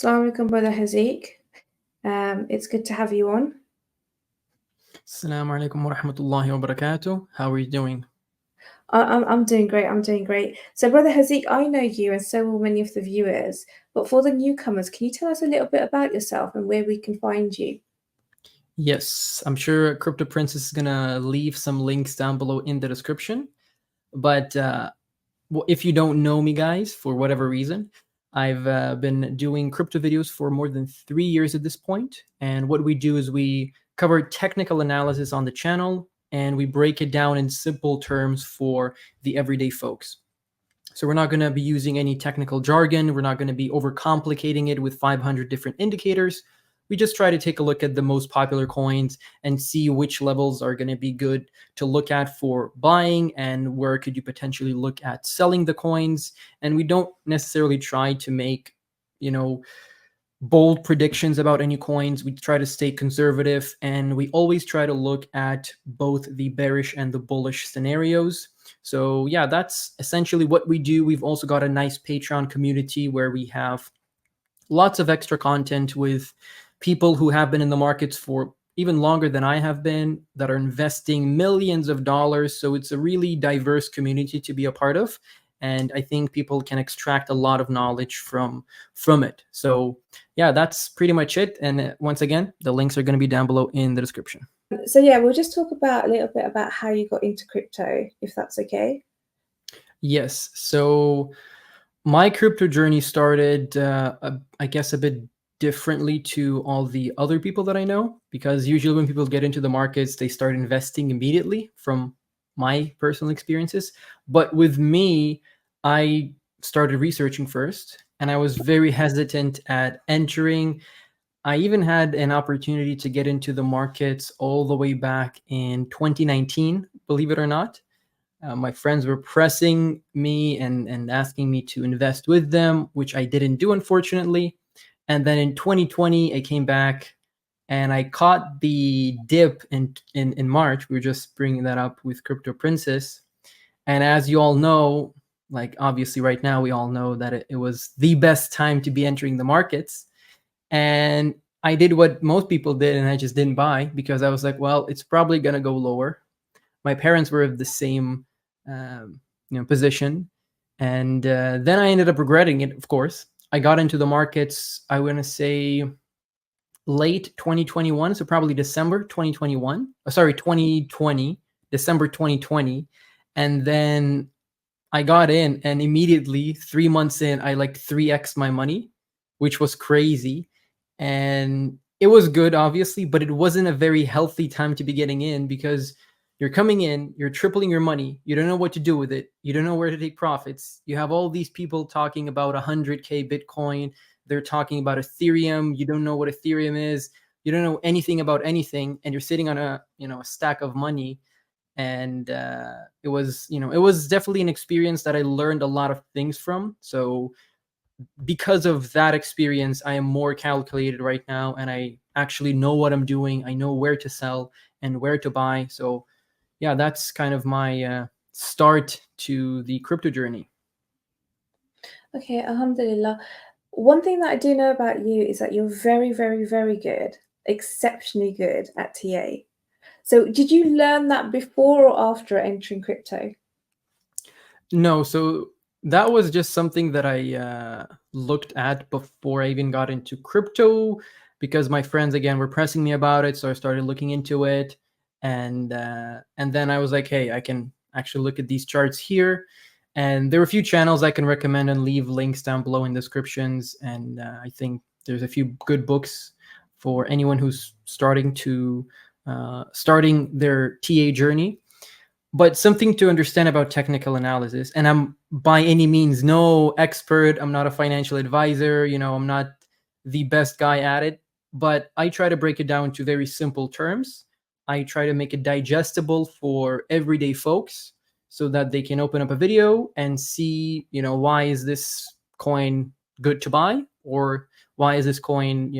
Assalamu alaikum, brother Hazeeq. It's good to have you on. Assalamu alaikum wa rahmatullahi wa barakatuh. How are you doing? I'm doing great. I'm doing great. So, brother Hazeeq, I know you and so will many of the viewers. But for the newcomers, can you tell us a little bit about yourself and where we can find you? Yes, I'm sure Crypto Princess is gonna leave some links down below in the description. But if you don't know me, guys, for whatever reason, I've been doing crypto videos for more than 3 years at this point. And what we do is we cover technical analysis on the channel and we break it down in simple terms for the everyday folks. So we're not going to be using any technical jargon. We're not going to be overcomplicating it with 500 different indicators. We just try to take a look at the most popular coins and see which levels are going to be good to look at for buying and where could you potentially look at selling the coins. And we don't necessarily try to make, bold predictions about any coins. We try to stay conservative and we always try to look at both the bearish and the bullish scenarios. So yeah, that's essentially what we do. We've also got a nice Patreon community where we have lots of extra content with people who have been in the markets for even longer than I have been, that are investing millions of dollars. So it's a really diverse community to be a part of. And I think people can extract a lot of knowledge from it. So yeah, that's pretty much it. And once again, the links are going to be down below in the description. So yeah, we'll just talk about a little bit about how you got into crypto, if that's okay. Yes. So my crypto journey started, I guess, a bit differently to all the other people that I know, because usually when people get into the markets, they start investing immediately from my personal experiences. But with me, I started researching first and I was very hesitant at entering. I even had an opportunity to get into the markets all the way back in 2019, believe it or not. My friends were pressing me and asking me to invest with them, which I didn't do, unfortunately. And then in 2020, I came back and I caught the dip in March. We were just bringing that up with Crypto Princess. And as you all know, like obviously right now, we all know that it was the best time to be entering the markets. And I did what most people did and I just didn't buy because I was like, well, it's probably going to go lower. My parents were of the same position. And then I ended up regretting it, of course. I got into the markets, I want to say late 2021, so probably December 2021. Sorry, 2020, December 2020. And then I got in and immediately 3 months in, I like 3x my money, which was crazy. And it was good, obviously, but it wasn't a very healthy time to be getting in because you're coming in, you're tripling your money. You don't know what to do with it. You don't know where to take profits. You have all these people talking about 100K Bitcoin. They're talking about Ethereum. You don't know what Ethereum is. You don't know anything about anything. And you're sitting on a stack of money. And it was definitely an experience that I learned a lot of things from. So because of that experience, I am more calculated right now and I actually know what I'm doing. I know where to sell and where to buy. So yeah, that's kind of my start to the crypto journey. Okay, alhamdulillah. One thing that I do know about you is that you're very, very, very good, exceptionally good at TA. So did you learn that before or after entering crypto? No, so that was just something that I looked at before I even got into crypto because my friends again were pressing me about it, so I started looking into it, and then I was like, hey, I can actually look at these charts here, and there are a few channels I can recommend and leave links down below in descriptions, and I think there's a few good books for anyone who's starting their TA journey. But something to understand about technical analysis, and I'm by any means no expert, I'm not a financial advisor, I'm not the best guy at it, but I try to break it down to very simple terms. I try to make it digestible for everyday folks so that they can open up a video and see, why is this coin good to buy, or why is this coin,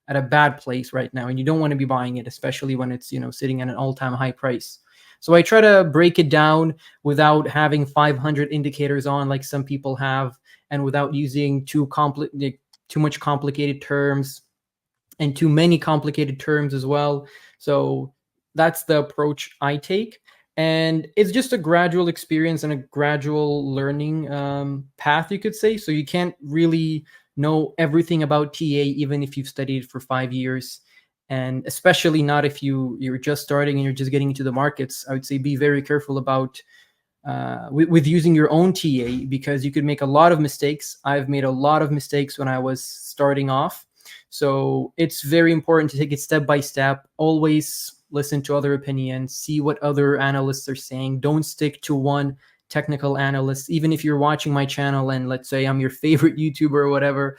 at a bad place right now, and you don't want to be buying it, especially when it's, sitting at an all-time high price. So I try to break it down without having 500 indicators on like some people have, and without using too too much complicated terms and too many complicated terms as well. So that's the approach I take. And it's just a gradual experience and a gradual learning path, you could say. So you can't really know everything about TA, even if you've studied for 5 years. And especially not if you're just starting and you're just getting into the markets. I would say be very careful about with using your own TA, because you could make a lot of mistakes. I've made a lot of mistakes when I was starting off. So it's very important to take it step by step. Always listen to other opinions, see what other analysts are saying. Don't stick to one technical analyst. Even if you're watching my channel and let's say I'm your favorite YouTuber or whatever,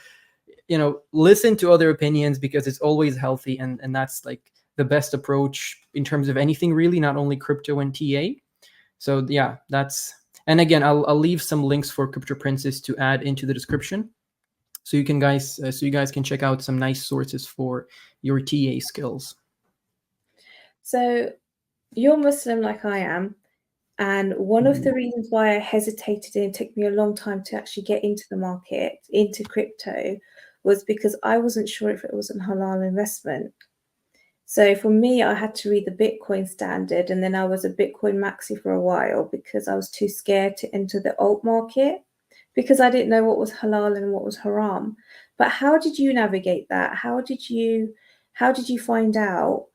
listen to other opinions, because it's always healthy. And that's like the best approach in terms of anything, really, not only crypto and TA. So yeah, and again, I'll leave some links for Crypto Princess to add into the description, so you guys can check out some nice sources for your TA skills. So you're Muslim like I am, and one of the reasons why I hesitated and it took me a long time to actually get into the market, into crypto, was because I wasn't sure if it was a halal investment. So for me, I had to read the Bitcoin standard, and then I was a Bitcoin maxi for a while because I was too scared to enter the alt market because I didn't know what was halal and what was haram. But how did you navigate that? How did you find out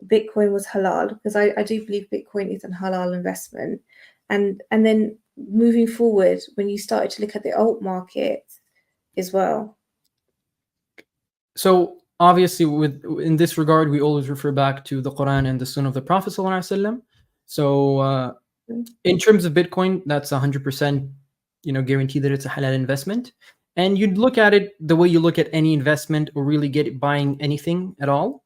Bitcoin was halal? Because I do believe Bitcoin is a halal investment. And then moving forward, when you started to look at the alt market as well. So obviously, in this regard, we always refer back to the Quran and the Sunnah of the Prophet Sallallahu Alaihi Wasallam. So in terms of Bitcoin, that's 100%, guaranteed that it's a halal investment. And you'd look at it the way you look at any investment or really buying anything at all.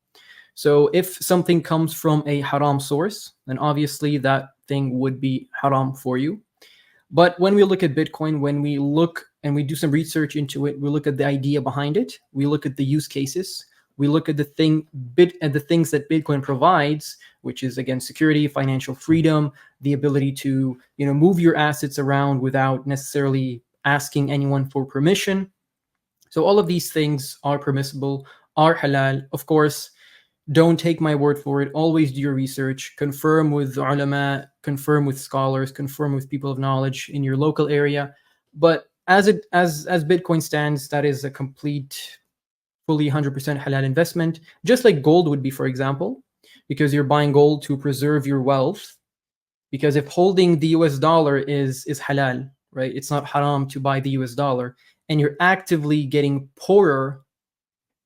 So if something comes from a haram source, then obviously that thing would be haram for you. But when we look at Bitcoin, when we look and we do some research into it, we look at the idea behind it, we look at the use cases, we look at the things that Bitcoin provides, which is again security, financial freedom, the ability to move your assets around without necessarily asking anyone for permission. So all of these things are permissible, are halal. Of course, don't take my word for it. Always do your research. Confirm with ulama, confirm with scholars, confirm with people of knowledge in your local area. But as Bitcoin stands, that is a complete, fully 100% halal investment, just like gold would be, for example, because you're buying gold to preserve your wealth. Because if holding the US dollar is halal, right? It's not haram to buy the US dollar, and you're actively getting poorer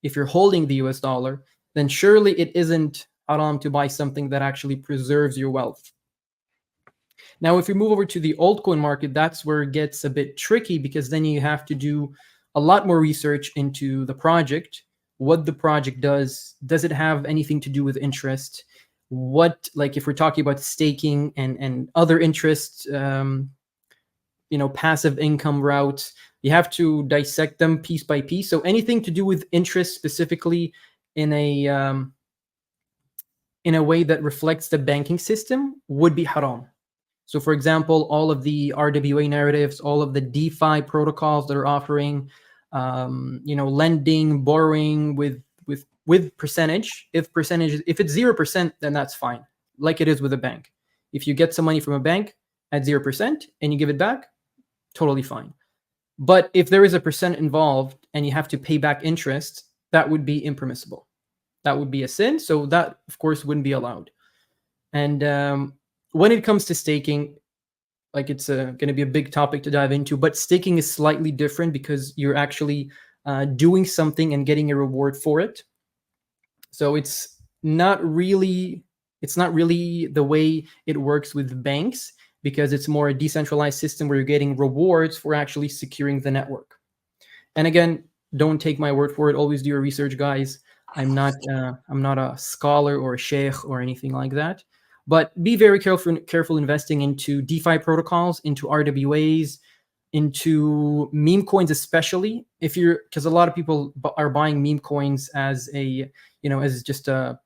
if you're holding the US dollar, then surely it isn't haram to buy something that actually preserves your wealth. Now, if we move over to the altcoin market, that's where it gets a bit tricky, because then you have to do a lot more research into the project, what the project does it have anything to do with interest, what, like if we're talking about staking and other interests, passive income routes, you have to dissect them piece by piece. So anything to do with interest specifically in a way that reflects the banking system would be haram. So for example, all of the RWA narratives, all of the DeFi protocols that are offering, lending, borrowing with percentage. If it's 0%, then that's fine, like it is with a bank. If you get some money from a bank at 0% and you give it back, totally fine. But if there is a percent involved and you have to pay back interest, that would be impermissible. That would be a sin. So that, of course, wouldn't be allowed. And when it comes to staking, like it's going to be a big topic to dive into, but staking is slightly different because you're actually doing something and getting a reward for it. So it's not really the way it works with banks, because it's more a decentralized system where you're getting rewards for actually securing the network. And again, don't take my word for it. Always do your research, guys. I'm not a scholar or a sheikh or anything like that. But be very careful investing into DeFi protocols, into RWAs, into meme coins, especially because a lot of people are buying meme coins as as just a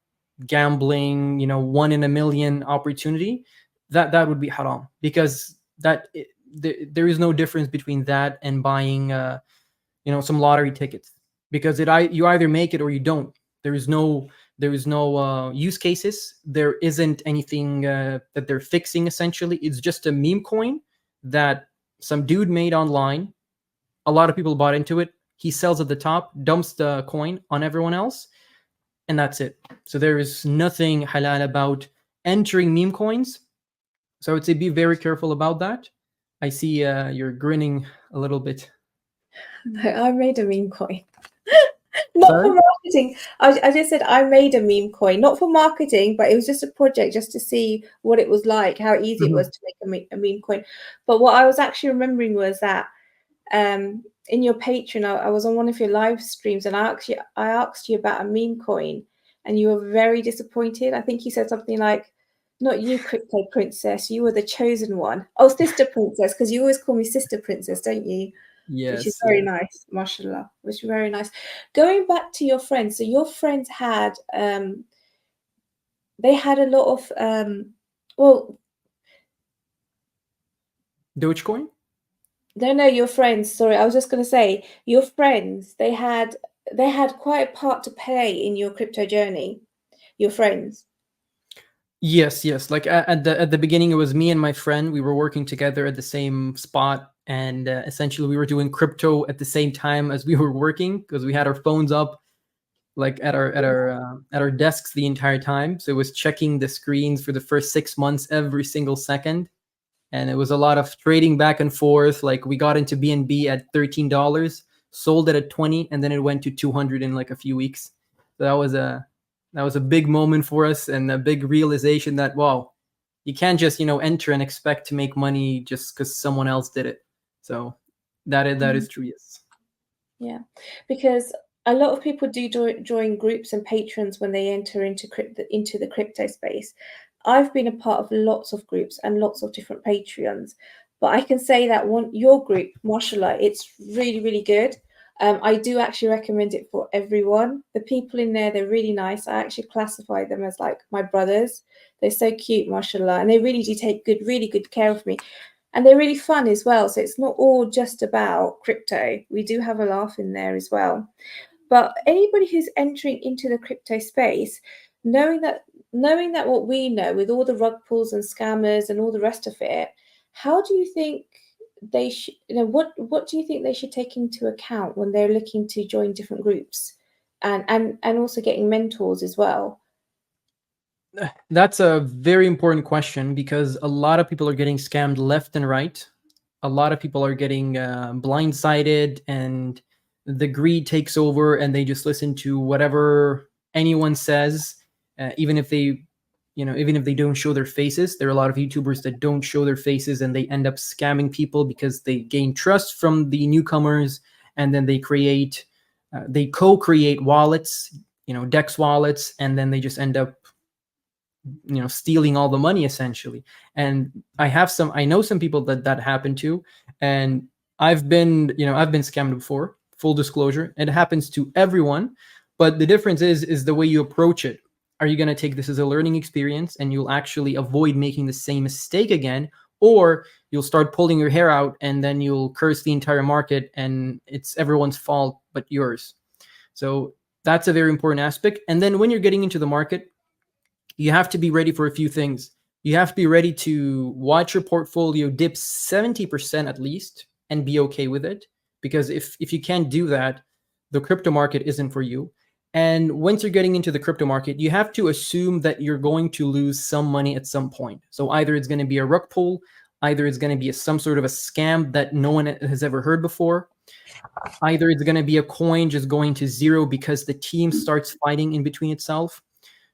gambling, 1 in a million opportunity. That would be haram, because there is no difference between that and buying some lottery tickets, because you either make it or you don't. There is no use cases. There isn't anything that they're fixing. Essentially, it's just a meme coin that some dude made online. A lot of people bought into it. He sells at the top, dumps the coin on everyone else, and that's it. So there is nothing halal about entering meme coins. So I would say be very careful about that. I see you're grinning a little bit. No, I made a meme coin. Not Sorry? for marketing. I just said I made a meme coin, not for marketing, but it was just a project just to see what it was like, how easy it was Mhm. to make a meme coin. But what I was actually remembering was that in your Patreon, I was on one of your live streams and I asked you about a meme coin and you were very disappointed. I think you said something like, not you, crypto princess, you were the chosen one. Oh, sister princess, because you always call me sister princess, don't you? Which is Yes, very yes. nice, mashallah, which is very nice. Going back to your friends, so your friends had they had a lot of well, Dogecoin? no, your friends, sorry, I was just gonna say your friends, they had quite a part to play in your crypto journey, your friends. Yes, yes. Like at the beginning, it was me and my friend. We were working together at the same spot, and essentially we were doing crypto at the same time as we were working, because we had our phones up, like at our desks the entire time. So it was checking the screens for the first 6 months every single second, and it was a lot of trading back and forth. Like we got into BNB at $13, sold it at 20, and then it went to 200 in like a few weeks. So that was a big moment for us, and a big realization that, wow, you can't just enter and expect to make money just because someone else did it. So that is true. Yes. Yeah, because a lot of people do join groups and patrons when they enter into the crypto space. I've been a part of lots of groups and lots of different Patreons, but I can say that your group, mashallah, it's really, really good. I do actually recommend it for everyone. The people in there, they're really nice. I actually classify them as like my brothers. They're so cute, mashallah, and they really do take really good care of me. And they're really fun as well. So it's not all just about crypto. We do have a laugh in there as well. But anybody who's entering into the crypto space, knowing that what we know with all the rug pulls and scammers and all the rest of it, how do you think they should, what do you think they should take into account when they're looking to join different groups and also getting mentors as well? That's a very important question, because a lot of people are getting scammed left and right. A lot of people are getting blindsided, and the greed takes over, and they just listen to whatever anyone says, even if they don't show their faces. There are a lot of YouTubers that don't show their faces, and they end up scamming people because they gain trust from the newcomers, and then they co-create wallets, Dex wallets, and then they just end up stealing all the money, essentially. And I know some people that happened to. And I've been scammed before, full disclosure. It happens to everyone, but the difference is the way you approach it. Are you going to take this as a learning experience and you'll actually avoid making the same mistake again, or you'll start pulling your hair out and then you'll curse the entire market and it's everyone's fault but yours? So that's a very important aspect. And then when you're getting into the market, you have to be ready for a few things. You have to be ready to watch your portfolio dip 70% at least and be okay with it. Because if you can't do that, the crypto market isn't for you. And once you're getting into the crypto market, you have to assume that you're going to lose some money at some point. So either it's going to be a rug pull, either it's going to be some sort of a scam that no one has ever heard before, either it's going to be a coin just going to zero because the team starts fighting in between itself.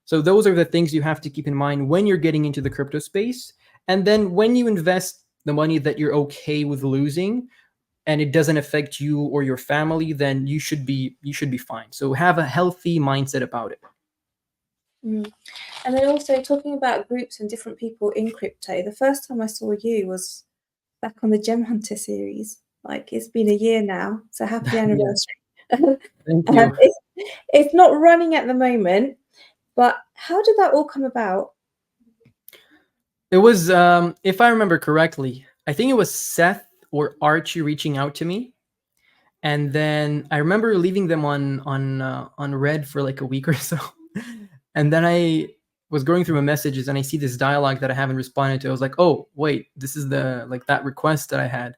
So those are the things you have to keep in mind when you're getting into the crypto space. And then when you invest the money that you're okay with losing and it doesn't affect you or your family, then you should be fine. So have a healthy mindset about it. Mm. And then also talking about groups and different people in crypto, the first time I saw you was back on the Gem Hunter series. Like it's been a year now, so happy Yeah, anniversary. thank you. It's not running at the moment, but how did that all come about? It was, if I remember correctly, I think it was Seth or Archie reaching out to me. And then I remember leaving them on red for like a week or so. And then I was going through my messages and I see this dialogue that I haven't responded to. I was like, oh wait, this is the like that request that I had.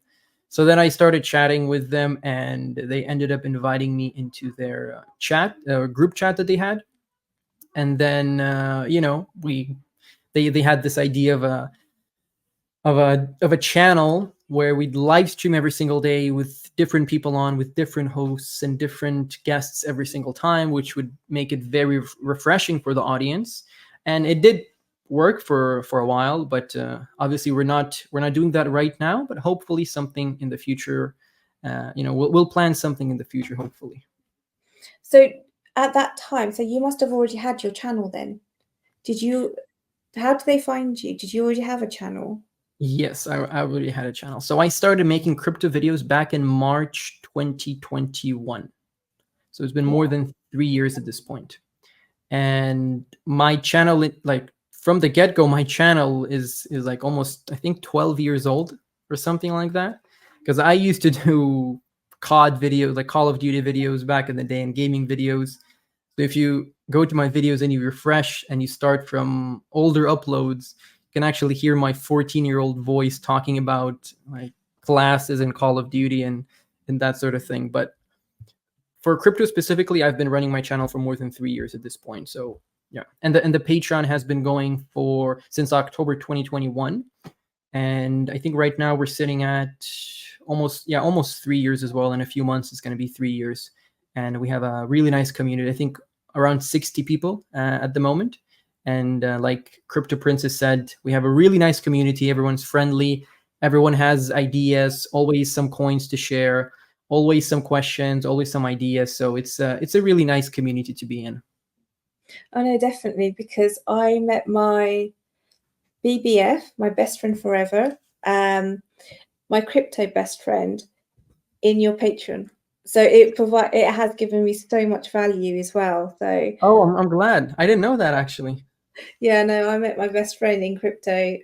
So then I started chatting with them, and they ended up inviting me into their chat group chat that they had. And then we they had this idea of a channel where we'd live stream every single day with different people on, with different hosts and different guests every single time, which would make it very refreshing for the audience. And it did work for a while, but obviously we're not doing that right now. But hopefully something in the future. We'll plan something in the future, hopefully. So at that time, so you must have already had your channel then. Did you? How did they find you? Did you already have a channel? Yes, I already had a channel. So I started making crypto videos back in March 2021. So it's been more Wow. than 3 years at this point. And my channel, like from the get-go, my channel is like almost, I think, 12 years old or something like that. Because I used to do COD videos, like Call of Duty videos back in the day, and gaming videos. So if you go to my videos and you refresh and you start from older uploads, you can actually hear my 14-year-old voice talking about like classes and Call of Duty and that sort of thing. But for crypto specifically, I've been running my channel for more than 3 years at this point. So yeah, and the Patreon has been going for since October 2021, and I think right now we're sitting at almost 3 years as well. In a few months, it's going to be 3 years, and we have a really nice community. I think around 60 people at the moment. And like Crypto Princess said, we have a really nice community. Everyone's friendly. Everyone has ideas. Always some coins to share. Always some questions. Always some ideas. So it's a really nice community to be in. I know definitely because I met my BBF, my best friend forever, my crypto best friend in your Patreon. So it has given me so much value as well. So Oh, I'm glad. I didn't know that actually. yeah, no, I met my best friend in crypto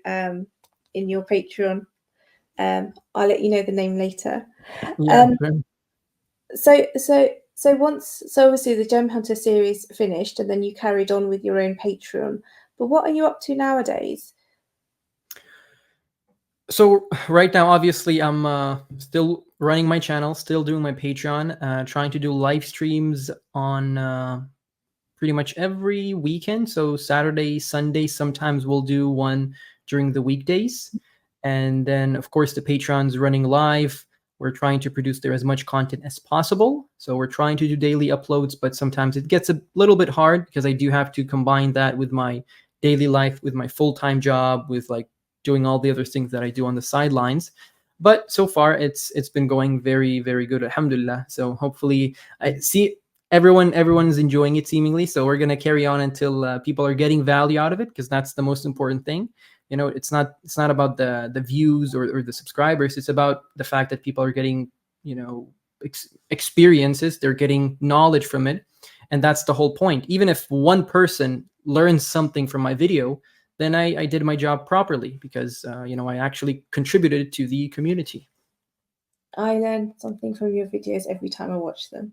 in your Patreon. I'll let you know the name later. Yeah, Um, sure. so obviously the Gem Hunter series finished, and then you carried on with your own Patreon. But what are you up to nowadays? So right now, obviously, I'm still running my channel, still doing my Patreon, trying to do live streams on pretty much every weekend. So Saturday, Sunday, sometimes we'll do one during the weekdays. And then, of course, the Patreon's running live. We're trying to produce there as much content as possible. So we're trying to do daily uploads, but sometimes it gets a little bit hard because I do have to combine that with my daily life, with my full-time job, with like doing all the other things that I do on the sidelines. But so far, it's been going very, very good, alhamdulillah. So hopefully, I see everyone's enjoying it seemingly. So we're gonna carry on until people are getting value out of it, because that's the most important thing. It's not about the views or the subscribers. It's about the fact that people are getting experiences. They're getting knowledge from it, and that's the whole point. Even if one person learns something from my video, then I did my job properly, because I actually contributed to the community. I learn something from your videos every time I watch them.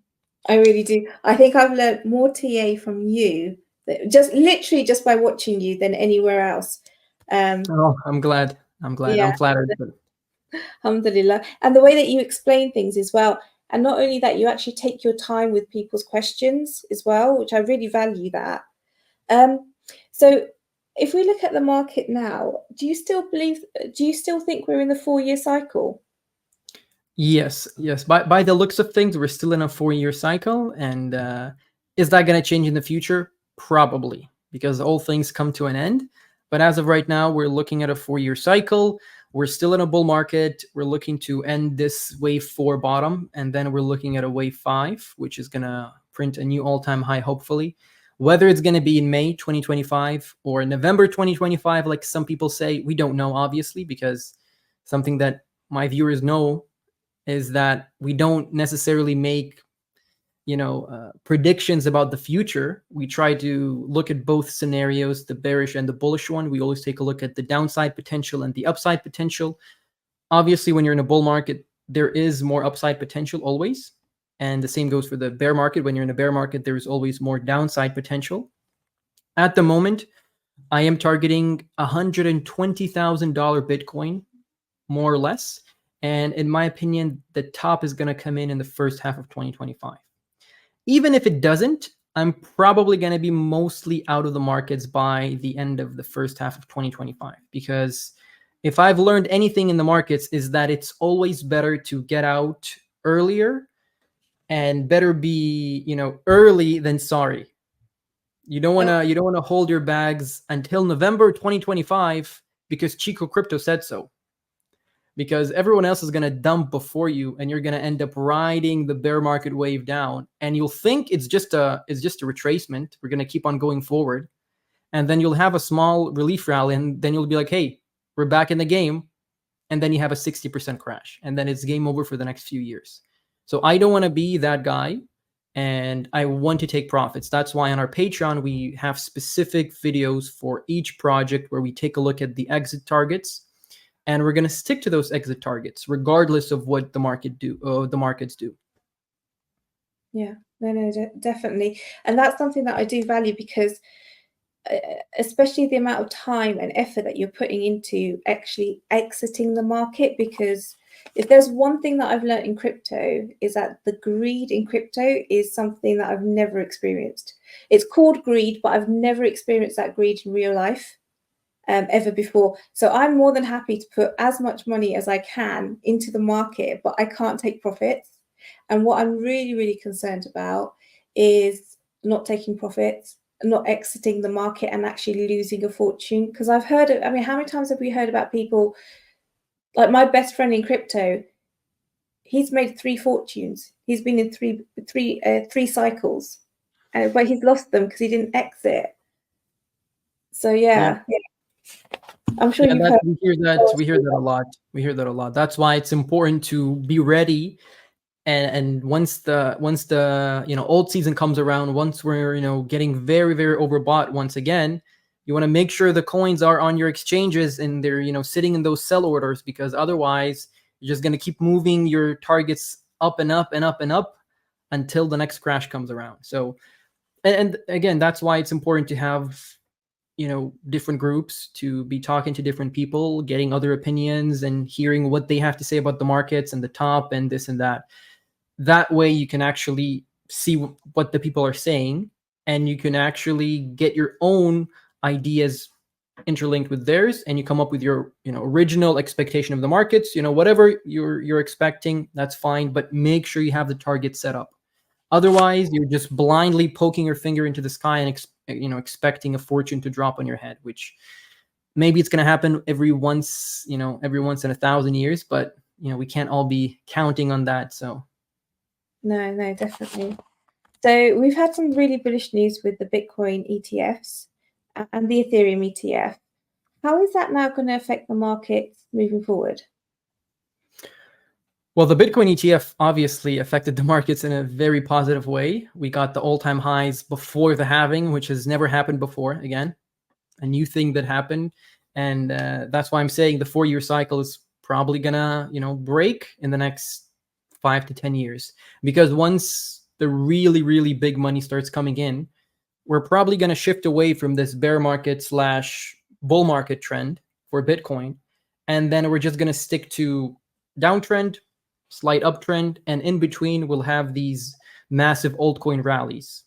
I really do. I think I've learned more TA from you, just literally just by watching you, than anywhere else. Oh, I'm glad. I'm glad. Yeah, I'm flattered. But alhamdulillah. And the way that you explain things as well. And not only that, you actually take your time with people's questions as well, which I really value that. So if we look at the market now, do you still think we're in the 4 year cycle? yes, yes. By the looks of things, we're still in a 4 year cycle, and is that going to change in the future? Probably, because all things come to an end. But as of right now, we're looking at a 4 year cycle. We're still in a bull market. We're looking to end this wave four bottom, and then we're looking at a wave five, which is going to print a new all time high, hopefully. Whether it's going to be in May 2025 or November 2025, like some people say, we don't know, obviously, because something that my viewers know is that we don't necessarily make predictions about the future. We try to look at both scenarios, the bearish and the bullish one. We always take a look at the downside potential and the upside potential. Obviously, when you're in a bull market, there is more upside potential always, And the same goes for the bear market. When you're in a bear market, there's always more downside potential. At the moment, I am targeting $120,000 Bitcoin, more or less. And in my opinion, the top is going to come in the first half of 2025. Even if it doesn't, I'm probably going to be mostly out of the markets by the end of the first half of 2025. Because if I've learned anything in the markets, is that it's always better to get out earlier, and better be, early than sorry. You don't want Oh, to hold your bags until November 2025 because Chico Crypto said so. Because everyone else is going to dump before you, and you're going to end up riding the bear market wave down, and you'll think it's just a retracement. We're going to keep on going forward, and then you'll have a small relief rally, and then you'll be like, hey, we're back in the game, and then you have a 60% crash, and then it's game over for the next few years. So I don't want to be that guy, and I want to take profits. That's why on our Patreon, we have specific videos for each project where we take a look at the exit targets, and we're going to stick to those exit targets regardless of what the markets do. yeah, no, definitely. And that's something that I do value, because especially the amount of time and effort that you're putting into actually exiting the market. Because if there's one thing that I've learned in crypto, is that the greed in crypto is something that I've never experienced. It's called greed, but I've never experienced that greed in real life ever before. So I'm more than happy to put as much money as I can into the market, but I can't take profits. And what I'm really, really concerned about is not taking profits, not exiting the market and actually losing a fortune. Because I've heard it. I mean, how many times have we heard about people like my best friend in crypto? He's made 3 fortunes. He's been in three cycles, but he's lost them because he didn't exit. So Yeah. I'm sure Yeah, you've heard. we hear that a lot. We hear that a lot. That's why it's important to be ready. And once the old season comes around, once we're getting very, very overbought once again, you want to make sure the coins are on your exchanges and they're sitting in those sell orders, because otherwise you're just going to keep moving your targets up and up and up and up until the next crash comes around. So and again, that's why it's important to have different groups, to be talking to different people, getting other opinions and hearing what they have to say about the markets and the top and this and that. That way you can actually see what the people are saying, and you can actually get your own ideas interlinked with theirs, and you come up with your original expectation of the markets. Whatever you're expecting, that's fine, but make sure you have the target set up. Otherwise, you're just blindly poking your finger into the sky and expecting a fortune to drop on your head, which maybe it's going to happen every once in 1,000 years, but we can't all be counting on that. So No, definitely. So we've had some really bullish news with the Bitcoin ETFs and the Ethereum ETF. How is that now going to affect the markets moving forward? Well, the Bitcoin ETF obviously affected the markets in a very positive way. We got the all-time highs before the halving, which has never happened before. Again, a new thing that happened, and that's why I'm saying the 4-year cycle is probably gonna break in the next 5 to 10 years, because once the really, really big money starts coming in, we're probably going to shift away from this bear market / bull market trend for Bitcoin, and then we're just going to stick to downtrend, slight uptrend, and in between we'll have these massive altcoin rallies,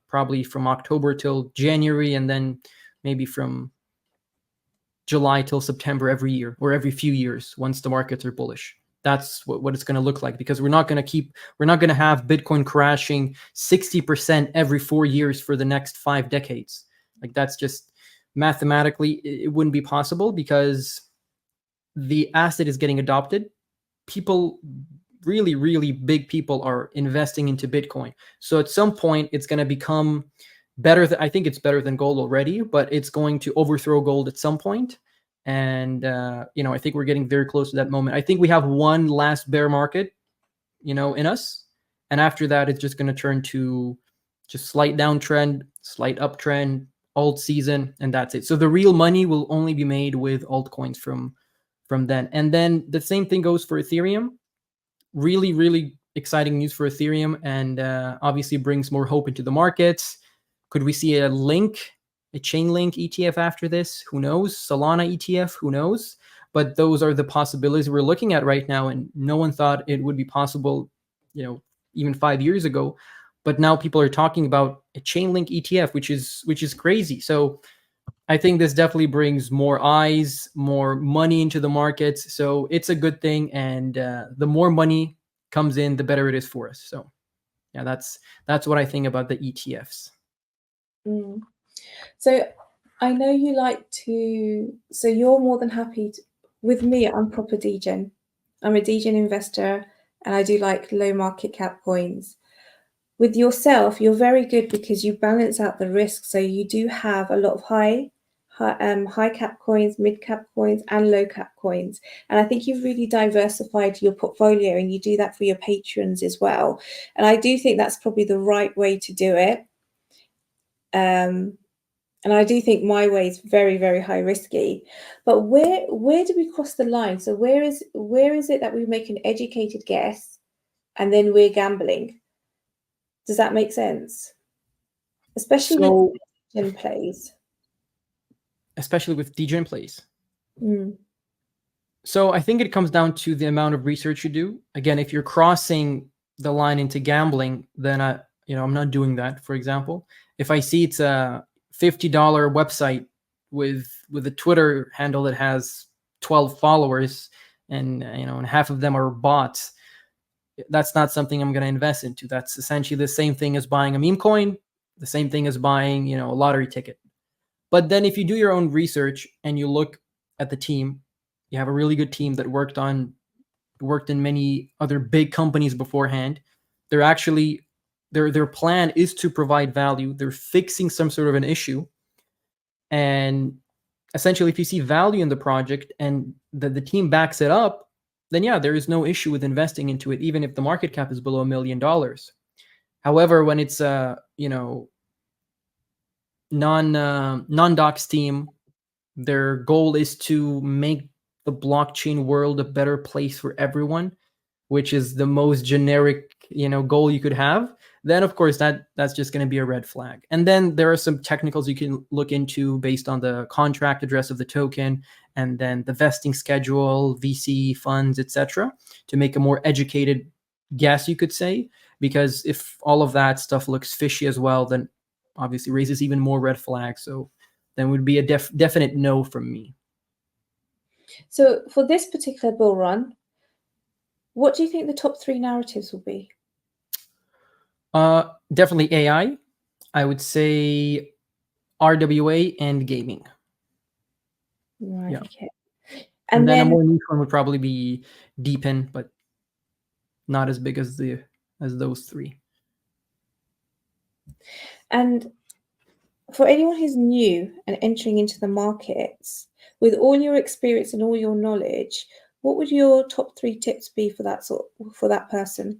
probably from October till January, and then maybe from July till September every year, or every few years once the markets are bullish. That's what it's going to look like, because we're not going to have Bitcoin crashing 60% every 4 years for the next 5 decades. Like, that's just mathematically, it wouldn't be possible, because the asset is getting adopted. People, really, really big people, are investing into Bitcoin. So at some point it's going to become better. I think it's better than gold already, but it's going to overthrow gold at some point. And I think we're getting very close to that moment. I think we have one last bear market in us, and after that it's just going to turn to just slight downtrend, slight uptrend, alt season, and that's it. So the real money will only be made with altcoins from then. And then the same thing goes for Ethereum. Really, really exciting news for Ethereum, and obviously brings more hope into the markets. Could we see a chain link ETF after this? Who knows? Solana ETF? Who knows? But those are the possibilities we're looking at right now, and no one thought it would be possible, even 5 years ago. But now people are talking about a chain link ETF, which is crazy. So I think this definitely brings more eyes, more money into the markets. So it's a good thing, and the more money comes in, the better it is for us. So yeah, that's what I think about the ETFs. Mm. So I know you like to, so you're more than happy to, with me, I'm proper degen. I'm a degen investor and I do like low market cap coins. With yourself, you're very good because you balance out the risk. So you do have a lot of high cap coins, mid cap coins, and low cap coins. And I think you've really diversified your portfolio, and you do that for your patrons as well. And I do think that's probably the right way to do it. And I do think my way is very, very high risky. But where do we cross the line? So where is it that we make an educated guess and then we're gambling? Does that make sense? Especially with So degen plays. especially with degen plays. Mm. So I think it comes down to the amount of research you do. Again, if you're crossing the line into gambling, then I'm not doing that. For example, if I see it's a $50 website with a Twitter handle that has 12 followers, and and half of them are bots, that's not something I'm going to invest into. That's essentially the same thing as buying a meme coin, the same thing as buying a lottery ticket. But then if you do your own research and you look at the team, you have a really good team that worked in many other big companies beforehand. They're actually their plan is to provide value. They're fixing some sort of an issue. And essentially, if you see value in the project and the team backs it up, then yeah, there is no issue with investing into it, even if the market cap is below $1 million. However, when it's non-docs team, their goal is to make the blockchain world a better place for everyone, which is the most generic goal you could have, then of course that's just going to be a red flag. And then there are some technicals you can look into based on the contract address of the token, and then the vesting schedule, VC funds, etc., to make a more educated guess, you could say. Because if all of that stuff looks fishy as well, then obviously raises even more red flags. So then would be a definite no from me. So for this particular bull run, what do you think the top 3 narratives will be? Definitely AI. I would say RWA and gaming. Right. Yeah. Okay. And then a then more niche one would probably be Deepin, but not as big as those three. And for anyone who's new and entering into the markets, with all your experience and all your knowledge, what would your top 3 tips be for that person?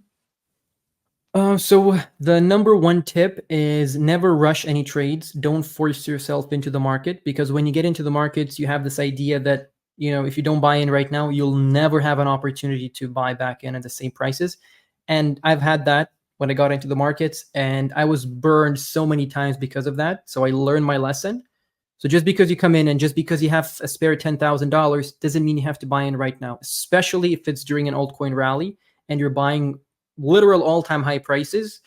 So the number one tip is never rush any trades. Don't force yourself into the market, because when you get into the markets, you have this idea that if you don't buy in right now, you'll never have an opportunity to buy back in at the same prices. And I've had that when I got into the markets, and I was burned so many times because of that. So I learned my lesson. So just because you come in and just because you have a spare $10,000 doesn't mean you have to buy in right now, especially if it's during an altcoin rally and you're buying literal all-time high prices.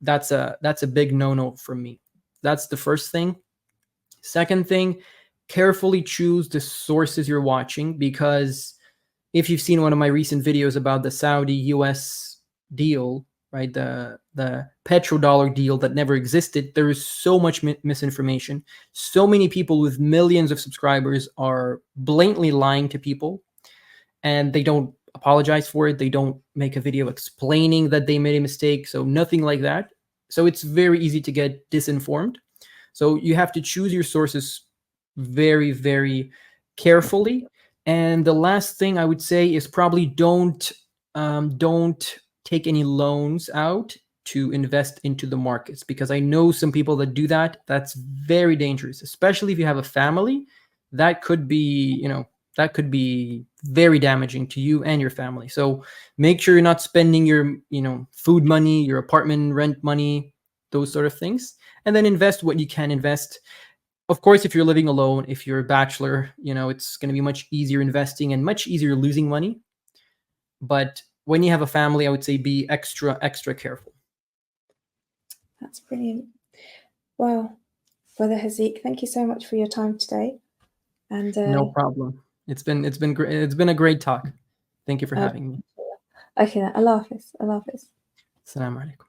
That's a big no-no for me. That's the first thing. Second thing, carefully choose the sources you're watching, because if you've seen one of my recent videos about the Saudi US deal, right, the petrodollar deal that never existed, there is so much misinformation. So many people with millions of subscribers are blatantly lying to people, and they don't apologize for it. They don't make a video explaining that they made a mistake. So nothing like that. So it's very easy to get disinformed. So you have to choose your sources very, very carefully. And the last thing I would say is probably don't take any loans out to invest into the markets, because I know some people that do that. That's very dangerous, especially if you have a family. That could be, that could be very damaging to you and your family. So make sure you're not spending your, food money, your apartment rent money, those sort of things, and then invest what you can invest. Of course, if you're living alone, if you're a bachelor, it's going to be much easier investing and much easier losing money. But when you have a family, I would say be extra careful. That's brilliant. Well, Brother Hazeeq, thank you so much for your time today. And No problem. It's been great. It's been a great talk. Thank you for having me. okay, Allah Hafiz. Allah Hafiz. Assalamu alaikum.